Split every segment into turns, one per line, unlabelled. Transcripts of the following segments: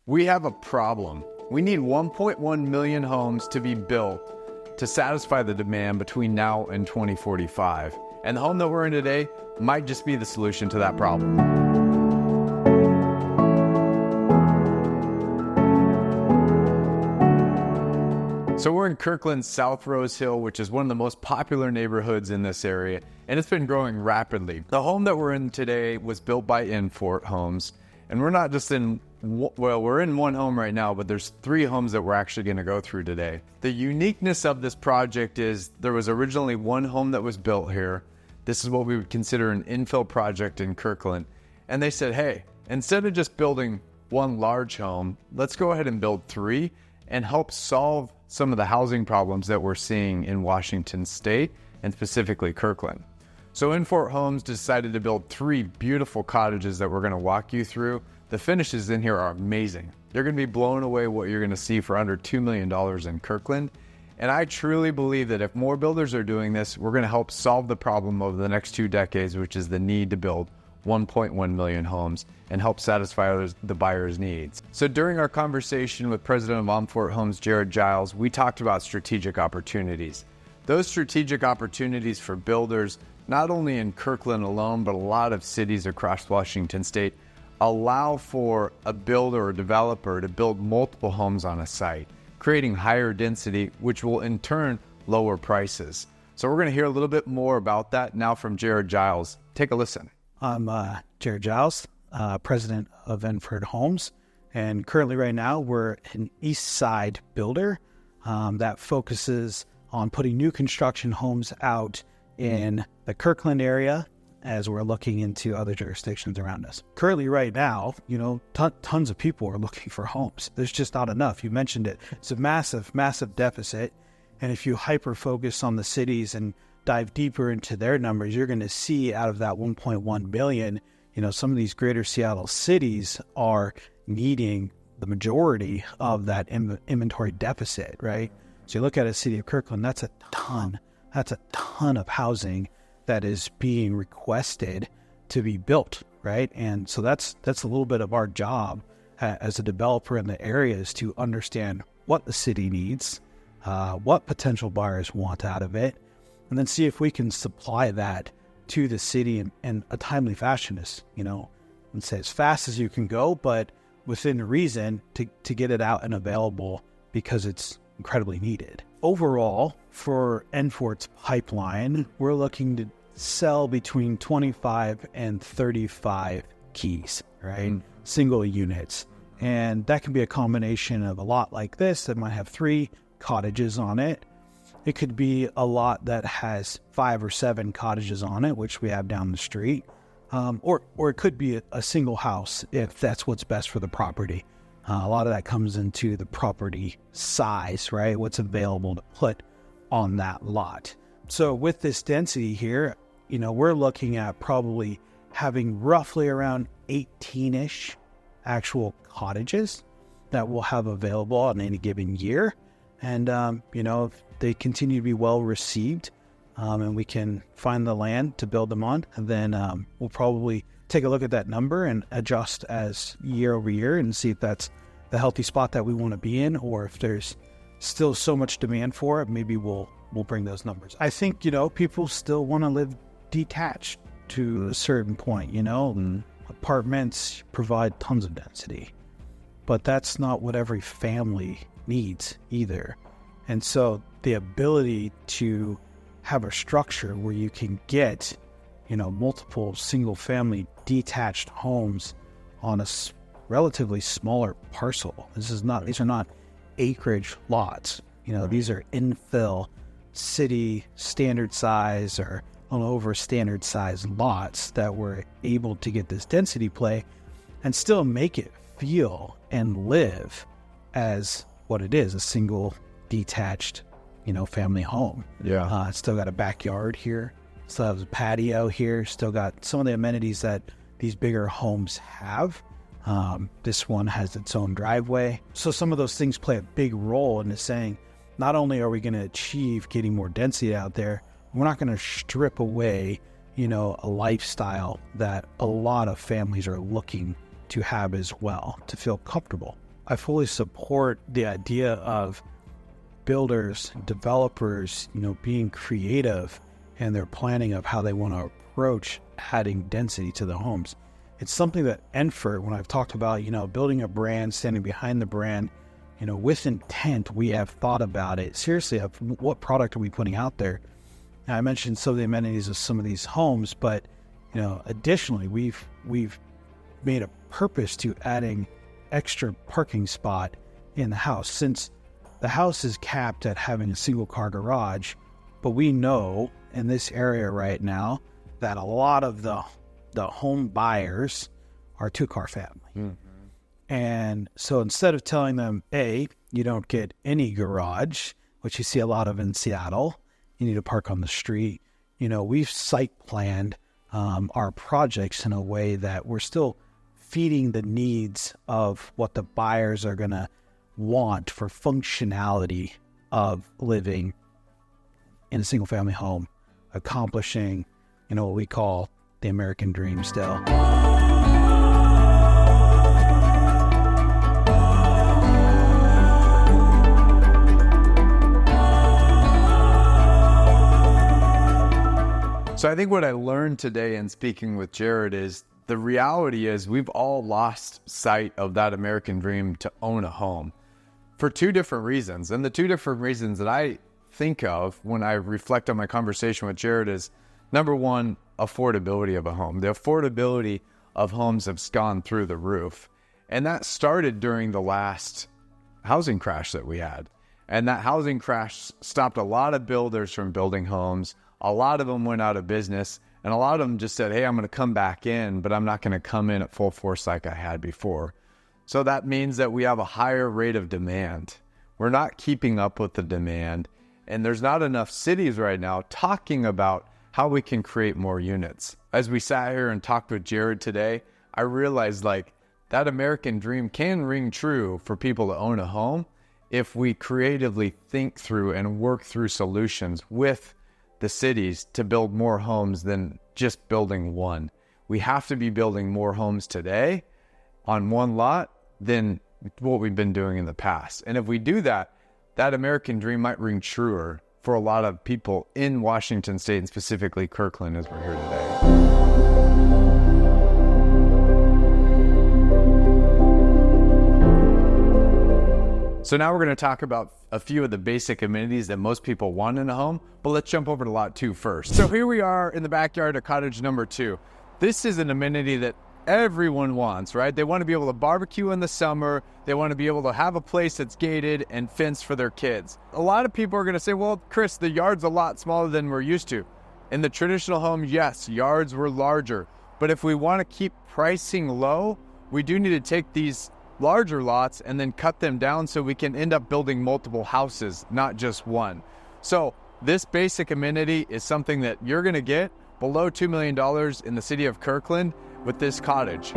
We have a problem. We need 1.1 million homes to be built to satisfy the demand between now and 2045. And the home that we're in today might just be the solution to that problem. So we're in Kirkland's South Rose Hill, which is one of the most popular neighborhoods in this area, and it's been growing rapidly. The home that we're in today was built by Enfort Homes, and we're not just in, well, we're in one home right now, but there's 3 homes that we're actually going to go through today. The uniqueness of this project is there was originally one home that was built here. This is what we would consider an infill project in Kirkland. And they said, hey, instead of just building one large home, let's go ahead and build 3 and help solve some of the housing problems that we're seeing in Washington State and specifically Kirkland. So Enfort Homes decided to build 3 beautiful cottages that we're going to walk you through. The finishes in here are amazing. You're going to be blown away what you're going to see for under $2 million in Kirkland. And I truly believe that if more builders are doing this, we're going to help solve the problem over the next 2 decades, which is the need to build 1.1 million homes and help satisfy the buyer's needs. So during our conversation with President of Enfort Homes, Jared Giles, we talked about strategic opportunities. Those strategic opportunities for builders, not only in Kirkland alone, but a lot of cities across Washington State, allow for a builder or developer to build multiple homes on a site, creating higher density, which will in turn lower prices. So we're going to hear a little bit more about that now from Jared Giles. Take a listen.
I'm Jared Giles, president of Enfort Homes, and currently right now we're an East Side builder that focuses on putting new construction homes out in the Kirkland area as we're looking into other jurisdictions around us. Currently right now, tons of people are looking for homes. There's just not enough. You mentioned it. It's a massive, massive deficit. And if you hyper-focus on the cities and dive deeper into their numbers, you're going to see out of that 1.1 billion, some of these greater Seattle cities are needing the majority of that inventory deficit, right? So you look at a city of Kirkland, that's a ton of housing that is being requested to be built, right? And so that's a little bit of our job as a developer in the area, is to understand what the city needs, what potential buyers want out of it, and then see if we can supply that to the city in a timely fashion, let's say as fast as you can go, but within reason to get it out and available because it's incredibly needed. Overall, for Enfort's pipeline, we're looking to sell between 25 and 35 keys, right? Single units. And that can be a combination of a lot like this that might have 3 cottages on it. It could be a lot that has 5 or 7 cottages on it, which we have down the street. Or it could be a single house if that's what's best for the property. A lot of that comes into the property size, right? What's available to put on that lot. So with this density here, we're looking at probably having roughly around 18-ish actual cottages that we'll have available on any given year. And, if they continue to be well received and we can find the land to build them on, then we'll probably take a look at that number and adjust as year over year and see if that's the healthy spot that we want to be in, or if there's still so much demand for it, maybe we'll bring those numbers. I think, people still want to live detached to a certain point, Apartments provide tons of density, but that's not what every family needs either. And so the ability to have a structure where you can get, multiple single family detached homes on a relatively smaller parcel. These are not acreage lots. These are infill city standard size or over standard size lots that we're able to get this density play and still make it feel and live as what it is, a single detached, family home. Yeah. It's still got a backyard here, still has a patio here, still got some of the amenities that these bigger homes have. This one has its own driveway. So some of those things play a big role into saying, not only are we going to achieve getting more density out there, we're not going to strip away, a lifestyle that a lot of families are looking to have as well, to feel comfortable. I fully support the idea of builders, developers, being creative in their planning of how they want to approach adding density to the homes. It's something that Enfort, when I've talked about, building a brand, standing behind the brand, with intent, we have thought about it seriously of what product are we putting out there. Now, I mentioned some of the amenities of some of these homes, but additionally, we've made a purpose to adding extra parking spot in the house, since the house is capped at having a single car garage. But we know in this area right now that a lot of the home buyers are two-car family. Mm-hmm. And so instead of telling them, A, you don't get any garage, which you see a lot of in Seattle, you need to park on the street. We've site planned our projects in a way that we're still feeding the needs of what the buyers are going to want for functionality of living in a single family home, accomplishing, what we call the American dream still.
So I think what I learned today in speaking with Jared is the reality is we've all lost sight of that American dream to own a home for two different reasons. And the two different reasons that I think of when I reflect on my conversation with Jared is, number one, affordability of a home. The affordability of homes has gone through the roof. And that started during the last housing crash that we had. And that housing crash stopped a lot of builders from building homes. A lot of them went out of business, and a lot of them just said, hey, I'm going to come back in, but I'm not going to come in at full force like I had before. So that means that we have a higher rate of demand. We're not keeping up with the demand, and there's not enough cities right now talking about how we can create more units. As we sat here and talked with Jared today, I realized that American dream can ring true for people to own a home if we creatively think through and work through solutions with the cities to build more homes than just building one. We have to be building more homes today on one lot than what we've been doing in the past. And if we do that, that American dream might ring truer for a lot of people in Washington State, and specifically Kirkland, as we're here today. So now we're going to talk about a few of the basic amenities that most people want in a home, but let's jump over to lot 2 first. So here we are in the backyard of cottage number 2. This is an amenity that everyone wants, right? They want to be able to barbecue in the summer. They want to be able to have a place that's gated and fenced for their kids. A lot of people are going to say, well, Chris, the yard's a lot smaller than we're used to. In the traditional home, yes, yards were larger. But if we want to keep pricing low, we do need to take these larger lots and then cut them down so we can end up building multiple houses, not just one. So this basic amenity is something that you're going to get below $2 million in the city of Kirkland with this cottage.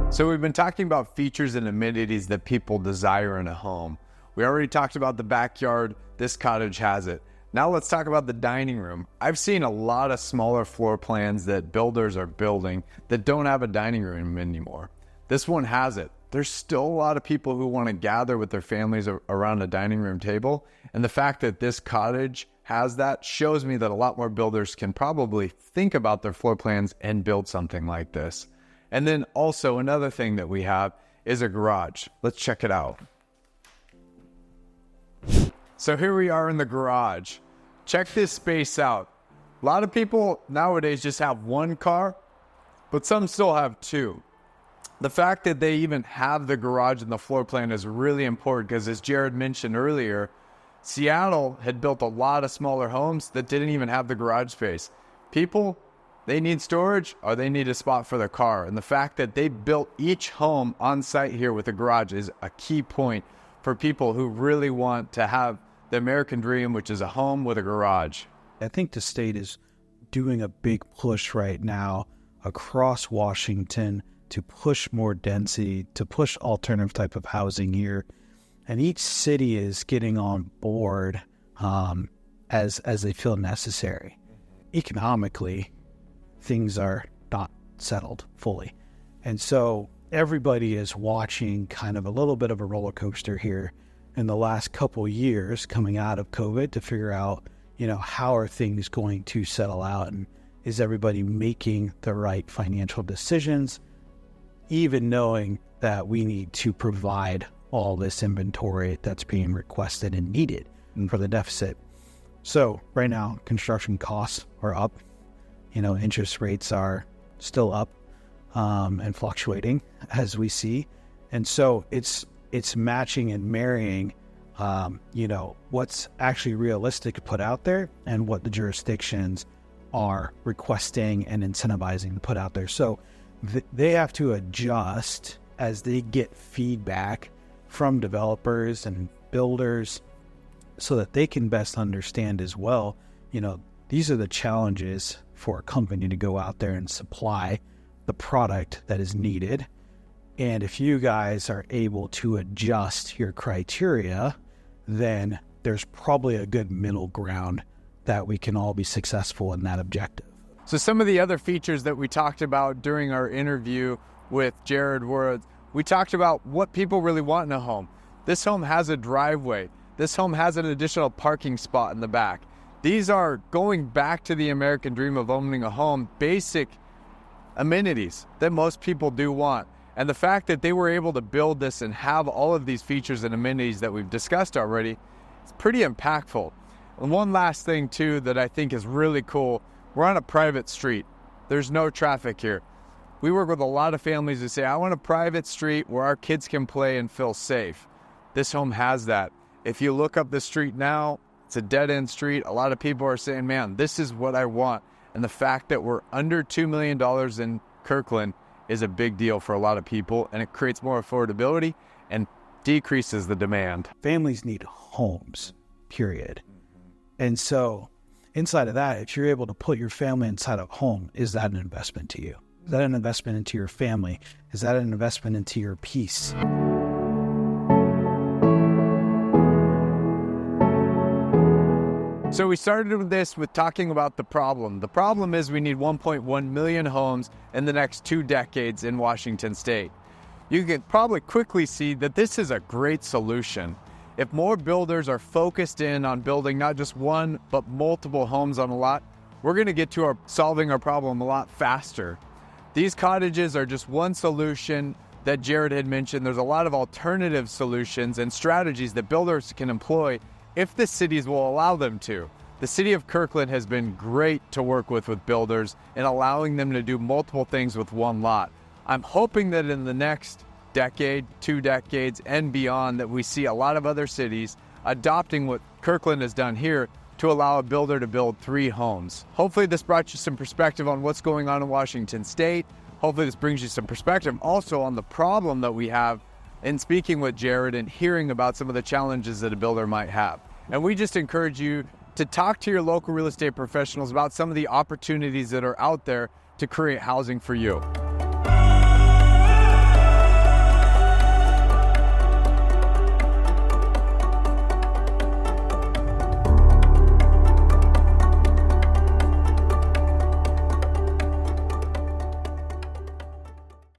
So we've been talking about features and amenities that people desire in a home. We already talked about the backyard. This cottage has it. Now let's talk about the dining room. I've seen a lot of smaller floor plans that builders are building that don't have a dining room anymore. This one has it. There's still a lot of people who want to gather with their families around a dining room table. And the fact that this cottage has that shows me that a lot more builders can probably think about their floor plans and build something like this. And then also another thing that we have is a garage. Let's check it out. So here we are in the garage. Check this space out. A lot of people nowadays just have one car, but some still have two. The fact that they even have the garage in the floor plan is really important because, as Jared mentioned earlier, Seattle had built a lot of smaller homes that didn't even have the garage space. People, they need storage or they need a spot for their car. And the fact that they built each home on site here with a garage is a key point for people who really want to have the American dream, which is a home with a garage.
I think the state is doing a big push right now across Washington to push more density, to push alternative type of housing here. And each city is getting on board as they feel necessary. Economically, things are not settled fully. And so everybody is watching kind of a little bit of a roller coaster here in the last couple years coming out of COVID to figure out, how are things going to settle out, and is everybody making the right financial decisions, even knowing that we need to provide all this inventory that's being requested and needed for the deficit. So right now, construction costs are up. Interest rates are still up and fluctuating as we see. And so it's matching and marrying, what's actually realistic to put out there and what the jurisdictions are requesting and incentivizing to put out there. So they have to adjust as they get feedback from developers and builders so that they can best understand as well, these are the challenges for a company to go out there and supply the product that is needed. And if you guys are able to adjust your criteria, then there's probably a good middle ground that we can all be successful in that objective.
So some of the other features that we talked about during our interview with Jared were, we talked about what people really want in a home. This home has a driveway. This home has an additional parking spot in the back. These are, going back to the American dream of owning a home, basic amenities that most people do want. And the fact that they were able to build this and have all of these features and amenities that we've discussed already, it's pretty impactful. And one last thing too that I think is really cool, we're on a private street. There's no traffic here. We work with a lot of families who say, I want a private street where our kids can play and feel safe. This home has that. If you look up the street now, it's a dead-end street. A lot of people are saying, man, this is what I want. And the fact that we're under $2 million in Kirkland is a big deal for a lot of people, and it creates more affordability and decreases the demand.
Families need homes, period. And so inside of that, if you're able to put your family inside a home, is that an investment to you? Is that an investment into your family? Is that an investment into your peace?
So we started with this with talking about the problem. The problem is we need 1.1 million homes in the next 2 decades in Washington state. You can probably quickly see that this is a great solution. If more builders are focused in on building not just one, but multiple homes on a lot, we're going to get to solving our problem a lot faster. These cottages are just one solution that Jared had mentioned. There's a lot of alternative solutions and strategies that builders can employ if the cities will allow them to. The city of Kirkland has been great to work with builders and allowing them to do multiple things with one lot. I'm hoping that in the next decade, 2 decades, and beyond, that we see a lot of other cities adopting what Kirkland has done here to allow a builder to build 3 homes. Hopefully this brought you some perspective on what's going on in Washington state. Hopefully this brings you some perspective also on the problem that we have in speaking with Jared and hearing about some of the challenges that a builder might have. And we just encourage you to talk to your local real estate professionals about some of the opportunities that are out there to create housing for you.